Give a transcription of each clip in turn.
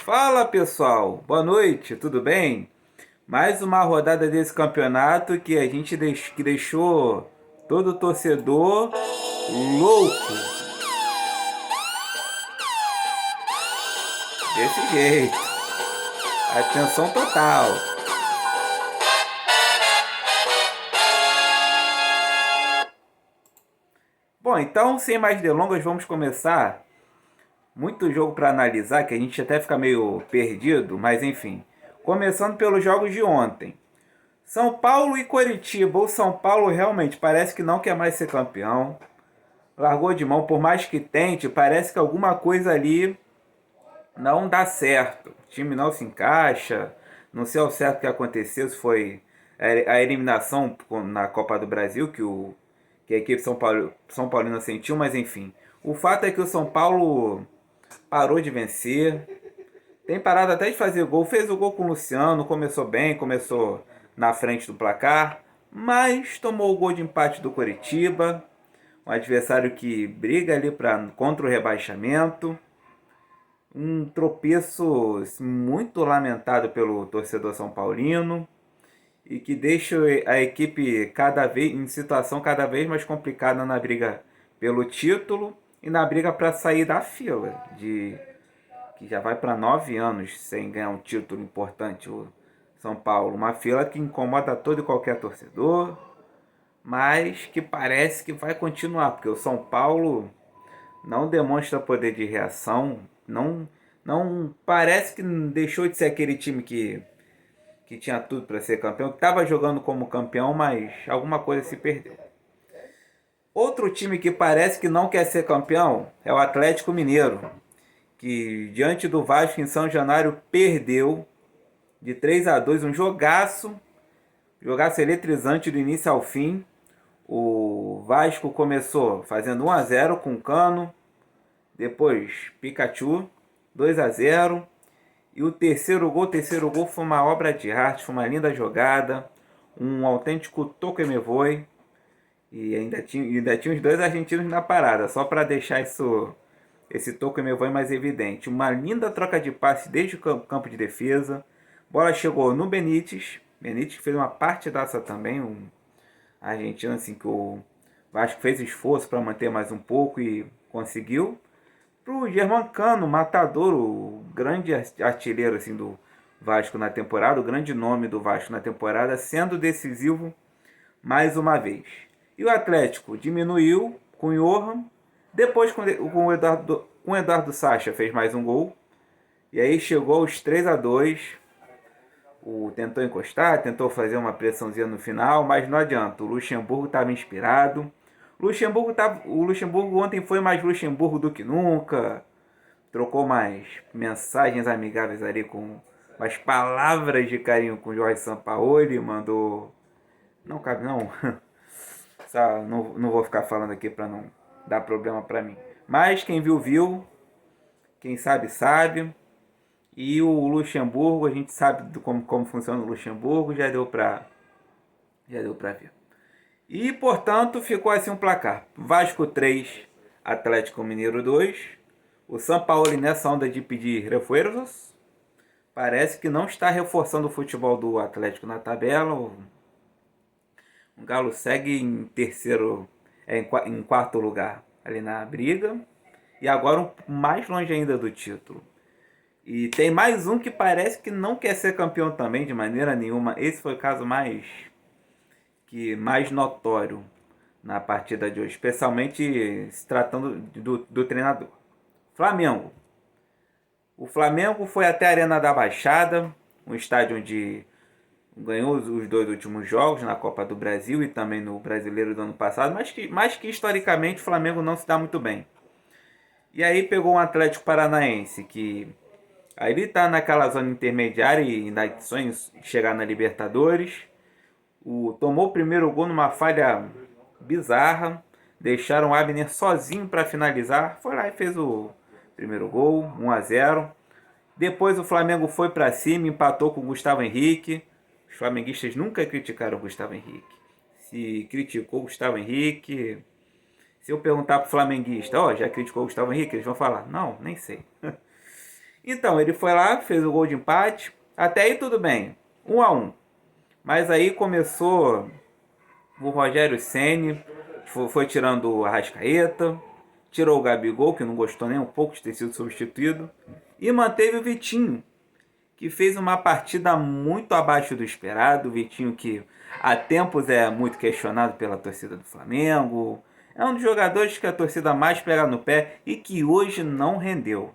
Fala pessoal, boa noite, tudo bem? Mais uma rodada desse campeonato que a gente que deixou todo torcedor louco, desse jeito, atenção total. Bom, então sem mais delongas vamos começar. Muito jogo para analisar que a gente até fica meio perdido, mas enfim. Começando pelos jogos de ontem. São Paulo e Coritiba. O São Paulo realmente parece que não quer mais ser campeão. Largou de mão, por mais que tente, parece que alguma coisa ali não dá certo. O time não se encaixa. Não sei ao certo o que aconteceu, se foi a eliminação na Copa do Brasil que a equipe São Paulina sentiu, mas enfim. O fato é que o São Paulo parou de vencer. Tem parado até de fazer gol. Fez o gol com o Luciano, começou bem, começou na frente do placar, mas tomou o gol de empate do Coritiba, um adversário que briga ali contra o rebaixamento. Um tropeço muito lamentado pelo torcedor são paulino e que deixa a equipe cada vez em situação cada vez mais complicada na briga pelo título e na briga para sair da fila de que já vai para 9 anos sem ganhar um título importante, o São Paulo. Uma fila que incomoda todo e qualquer torcedor, mas que parece que vai continuar, porque o São Paulo não demonstra poder de reação, não parece que deixou de ser aquele time que tinha tudo para ser campeão, que estava jogando como campeão, mas alguma coisa se perdeu. Outro time que parece que não quer ser campeão é o Atlético Mineiro, que diante do Vasco em São Januário perdeu de 3-2, um jogaço eletrizante do início ao fim. O Vasco começou fazendo 1-0 com Cano, depois Pikachu, 2-0, e o terceiro gol foi uma obra de arte, foi uma linda jogada, um autêntico toco e me voe, e ainda tinha os dois argentinos na parada, só para deixar esse toco e me voe mais evidente. Uma linda troca de passe desde o campo de defesa, bola chegou no Benítez fez uma partidaça também, um argentino assim que o Vasco fez esforço para manter mais um pouco e conseguiu. Pro Germancano, matador, o grande artilheiro assim do Vasco na temporada, o grande nome do Vasco na temporada, sendo decisivo mais uma vez. E o Atlético diminuiu com o Johan, depois com o Eduardo Sacha fez mais um gol, e aí chegou aos 3-2. Tentou encostar, tentou fazer uma pressãozinha no final, mas não adianta. O Luxemburgo estava inspirado. O Luxemburgo ontem foi mais Luxemburgo do que nunca. Trocou mais mensagens amigáveis ali com as palavras de carinho com o Jorge Sampaoli. Mandou. Não cabe não. Não vou ficar falando aqui para não dar problema para mim. Mas quem viu, viu. Quem sabe, sabe. E o Luxemburgo, a gente sabe como funciona o Luxemburgo, já deu pra ver. E, portanto, ficou assim um placar. Vasco 3, Atlético Mineiro 2. O São Paulo nessa onda de pedir reforços. Parece que não está reforçando o futebol do Atlético na tabela. O Galo segue em terceiro, em quarto lugar ali na briga. E agora mais longe ainda do título. E tem mais um que parece que não quer ser campeão também de maneira nenhuma. Esse foi o caso mais notório na partida de hoje, especialmente se tratando do treinador. Flamengo. O Flamengo foi até a Arena da Baixada, um estádio onde ganhou os dois últimos jogos na Copa do Brasil e também no Brasileiro do ano passado, mas que historicamente o Flamengo não se dá muito bem. E aí pegou um Atlético Paranaense que aí ele tá naquela zona intermediária e ainda sonha chegar na Libertadores. Tomou o primeiro gol numa falha bizarra. Deixaram o Abner sozinho para finalizar. Foi lá e fez o primeiro gol, 1-0. Depois o Flamengo foi para cima, empatou com o Gustavo Henrique. Os flamenguistas nunca criticaram o Gustavo Henrique. Se criticou o Gustavo Henrique, se eu perguntar pro flamenguista, já criticou o Gustavo Henrique, eles vão falar, não, nem sei. Então, ele foi lá, fez o gol de empate. Até aí tudo bem. 1-1. Mas aí começou o Rogério Ceni, foi tirando o Arrascaeta, tirou o Gabigol, que não gostou nem um pouco de ter sido substituído, e manteve o Vitinho, que fez uma partida muito abaixo do esperado. O Vitinho, que há tempos é muito questionado pela torcida do Flamengo, é um dos jogadores que a torcida mais pega no pé e que hoje não rendeu.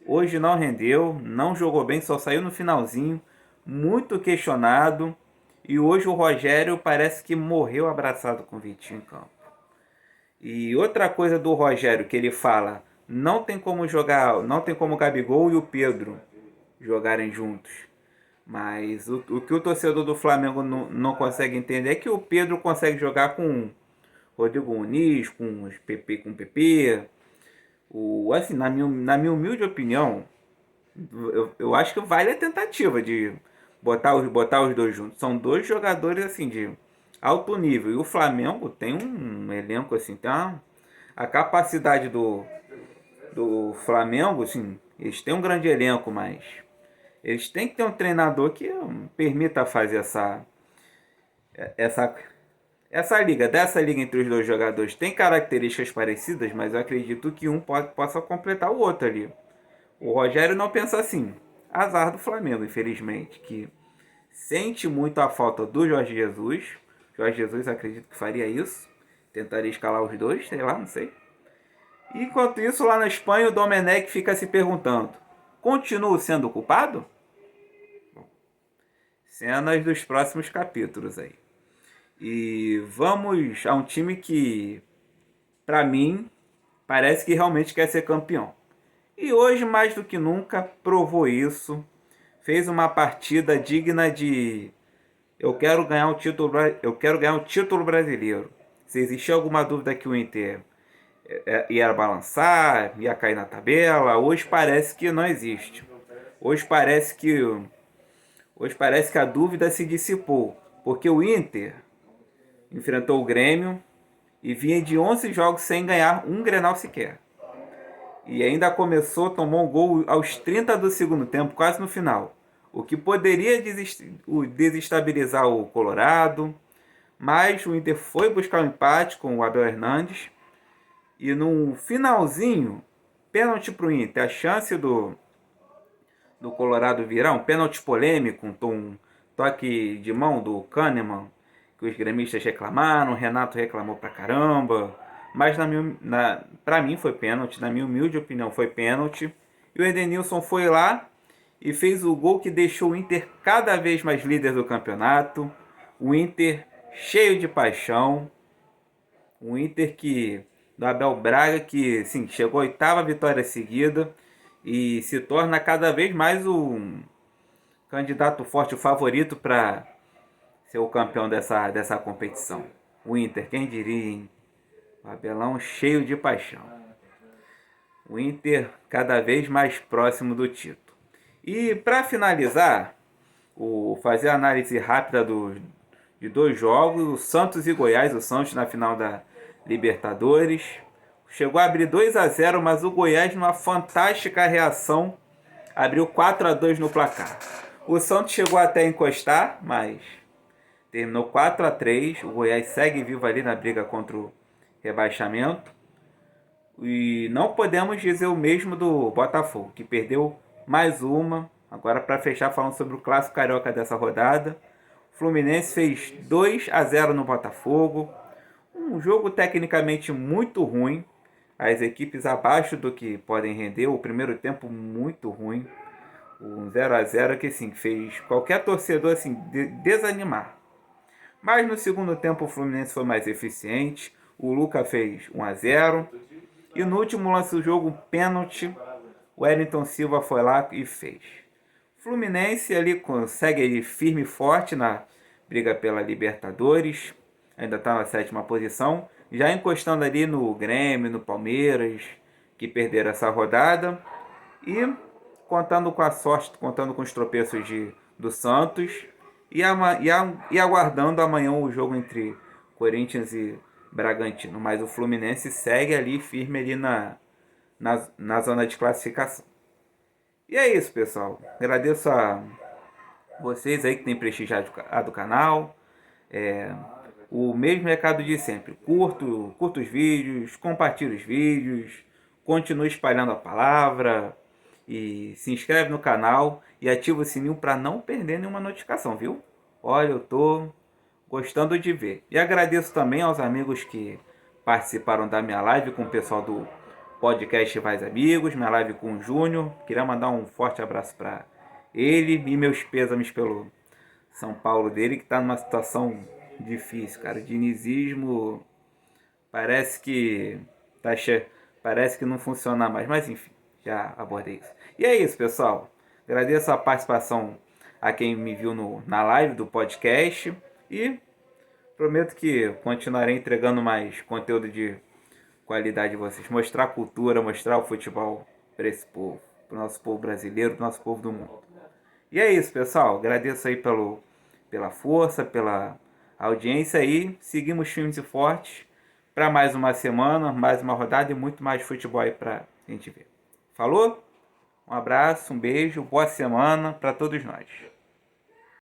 Hoje não rendeu, não jogou bem, só saiu no finalzinho, muito questionado. E hoje o Rogério parece que morreu abraçado com o Vitinho em campo. E outra coisa do Rogério que ele fala, não tem como jogar, não tem como o Gabigol e o Pedro jogarem juntos. Mas o que o torcedor do Flamengo não consegue entender é que o Pedro consegue jogar com o Rodrigo Muniz, com o PP. Assim, na minha humilde opinião, eu acho que vale a tentativa de botar os dois juntos. São dois jogadores assim de alto nível. E o Flamengo tem um elenco assim, tem a capacidade do Flamengo, assim, eles têm um grande elenco, mas eles têm que ter um treinador que permita fazer essa, essa liga. Dessa liga entre os dois jogadores tem características parecidas, mas eu acredito que um possa completar o outro ali. O Rogério não pensa assim. Azar do Flamengo, infelizmente, que sente muito a falta do Jorge Jesus. Jorge Jesus acredito que faria isso. Tentaria escalar os dois, sei lá, não sei. Enquanto isso, lá na Espanha, o Domenech fica se perguntando: continuo sendo culpado? Cenas dos próximos capítulos aí. E vamos a um time que, pra mim, parece que realmente quer ser campeão. E hoje, mais do que nunca, provou isso. Fez uma partida digna de eu quero ganhar um título brasileiro. Se existia alguma dúvida que o Inter ia balançar, ia cair na tabela, hoje parece que não existe. Hoje parece que hoje parece que a dúvida se dissipou, porque o Inter enfrentou o Grêmio e vinha de 11 jogos sem ganhar um Grenal sequer. E ainda tomou um gol aos 30 do segundo tempo, quase no final. O que poderia desestabilizar o Colorado. Mas o Inter foi buscar o empate com o Abel Hernandes. E no finalzinho, pênalti para o Inter. A chance do Colorado virar um pênalti polêmico, um toque de mão do Kahneman, que os gremistas reclamaram, o Renato reclamou pra caramba. Mas pra mim foi pênalti, na minha humilde opinião foi pênalti. E o Edenilson foi lá e fez o gol que deixou o Inter cada vez mais líder do campeonato. O Inter cheio de paixão. O Inter do Abel Braga, que sim, chegou à 8ª vitória seguida e se torna cada vez mais um candidato forte, o favorito para ser o campeão dessa competição. O Inter, quem diria, hein? O Abelão cheio de paixão. O Inter cada vez mais próximo do título. E para finalizar, fazer a análise rápida de dois jogos, o Santos e Goiás, o Santos na final da Libertadores. Chegou a abrir 2-0, mas o Goiás, numa fantástica reação, abriu 4-2 no placar. O Santos chegou até a encostar, mas terminou 4-3. O Goiás segue vivo ali na briga contra o rebaixamento. E não podemos dizer o mesmo do Botafogo, que perdeu mais uma. Agora, para fechar, falando sobre o clássico carioca dessa rodada, o Fluminense fez 2-0 no Botafogo. Um jogo tecnicamente muito ruim. As equipes abaixo do que podem render. O primeiro tempo muito ruim. Um 0-0 que assim, fez qualquer torcedor assim, desanimar. Mas no segundo tempo o Fluminense foi mais eficiente. O Luca fez 1-0. E no último lance do jogo, um pênalti, o Wellington Silva foi lá e fez. O Fluminense ali consegue ir firme e forte na briga pela Libertadores. Ainda está na 7ª posição. Já encostando ali no Grêmio, no Palmeiras, que perderam essa rodada. E contando com a sorte, contando com os tropeços do Santos. E aguardando amanhã o jogo entre Corinthians e Bragantino. Mas o Fluminense segue ali firme ali na zona de classificação. E é isso, pessoal. Agradeço a vocês aí que têm prestigiado o canal. O mesmo recado de sempre. Curta os vídeos, compartilhe os vídeos, continue espalhando a palavra e se inscreve no canal e ativa o sininho para não perder nenhuma notificação, viu? Olha, eu tô gostando de ver. E agradeço também aos amigos que participaram da minha live com o pessoal do podcast Mais Amigos, minha live com o Júnior. Queria mandar um forte abraço para ele e meus pêsames pelo São Paulo dele, que está numa situação difícil, cara. Dinizismo parece que tá parece que não funciona mais, mas enfim, já abordei isso. E é isso, pessoal. Agradeço a participação a quem me viu na live do podcast e prometo que continuarei entregando mais conteúdo de qualidade de vocês, mostrar a cultura, mostrar o futebol para esse povo, para o nosso povo brasileiro, para o nosso povo do mundo. E é isso, pessoal. Agradeço aí pela força, pela audiência aí. Seguimos firmes e fortes para mais uma semana, mais uma rodada e muito mais futebol aí para a gente ver. Falou? Um abraço, um beijo, boa semana para todos nós.